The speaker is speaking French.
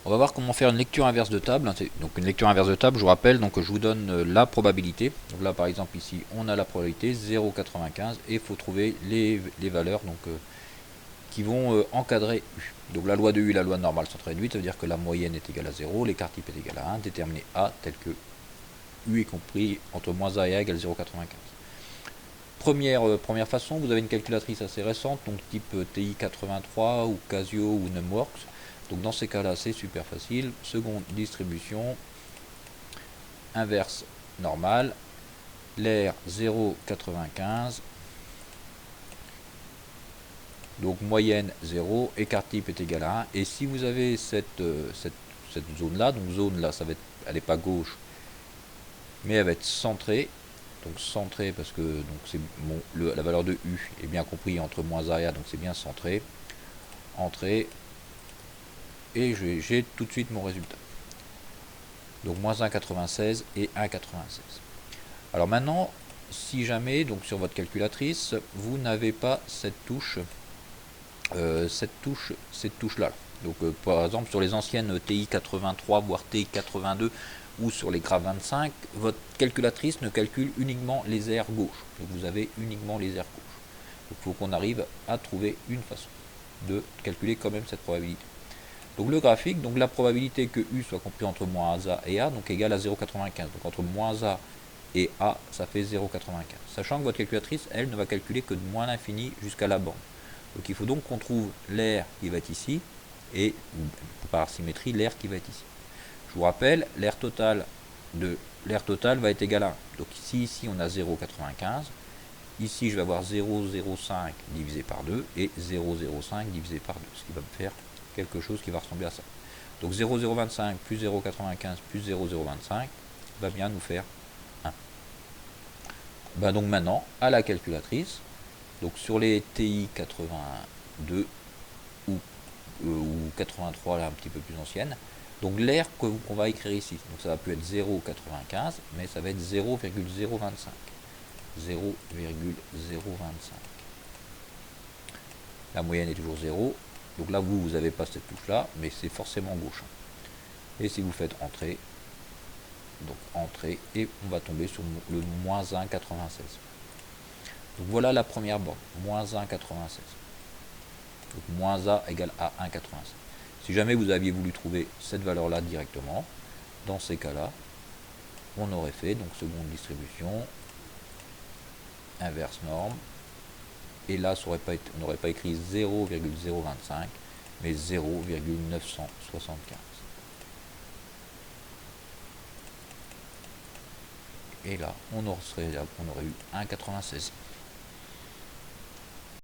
On va voir comment faire une lecture inverse de table. Donc une lecture inverse de table, je vous rappelle, donc je vous donne la probabilité. Donc là par exemple ici on a la probabilité 0,95 et il faut trouver les valeurs qui vont encadrer U. Donc la loi de U et la loi normale sont réduites, ça veut dire que la moyenne est égale à 0, l'écart type est égal à 1, déterminer A tel que U est compris entre moins A et A égale 0,95. Première façon, vous avez une calculatrice assez récente, donc type TI 83 ou Casio ou Numworks. Donc dans ces cas-là, c'est super facile. Seconde distribution, inverse normale, l'air 0,95. Donc moyenne 0, écart type est égal à 1. Et si vous avez cette zone-là, donc zone là, elle n'est pas gauche, mais elle va être centrée. Donc centrée parce que la valeur de U est bien compris entre moins A et A, donc c'est bien centré. Entrée, et j'ai tout de suite mon résultat. Donc moins 1,96 et 1,96. Alors maintenant, si jamais, donc sur votre calculatrice, vous n'avez pas cette touche là. Donc par exemple sur les anciennes TI 83 voire TI 82 ou sur les graves 25, votre calculatrice ne calcule uniquement les aires gauches. Donc vous avez uniquement les aires gauches. Donc il faut qu'on arrive à trouver une façon de calculer quand même cette probabilité. Donc le graphique, donc la probabilité que U soit compris entre moins A et A, donc égale à 0,95. Donc entre moins A et A, ça fait 0,95. Sachant que votre calculatrice, elle, ne va calculer que de moins l'infini jusqu'à la borne. Donc il faut donc qu'on trouve l'air qui va être ici, et par symétrie, l'air qui va être ici. Je vous rappelle, l'air total va être égal à 1. Donc ici on a 0,95. Ici, je vais avoir 0,05 divisé par 2 et 0,05 divisé par 2, ce qui va me faire quelque chose qui va ressembler à ça. Donc 0,025 plus 0,95 plus 0,025 va bien nous faire 1. Ben donc maintenant, à la calculatrice, donc sur les TI 82 ou 83, là un petit peu plus ancienne, donc l'air qu'on va écrire ici, donc ça va plus être 0,95, mais ça va être 0,025. 0,025. La moyenne est toujours 0. Donc là, vous n'avez pas cette touche-là, mais c'est forcément gauche. Et si vous faites entrer, donc entrer, et on va tomber sur le moins 1,96. Donc voilà la première borne, moins 1,96. Donc moins A égale à 1,96. Si jamais vous aviez voulu trouver cette valeur-là directement, dans ces cas-là, on aurait fait donc seconde distribution, inverse norme, et là on n'aurait pas écrit 0,025, mais 0,975. Et là, on aurait eu 1,96.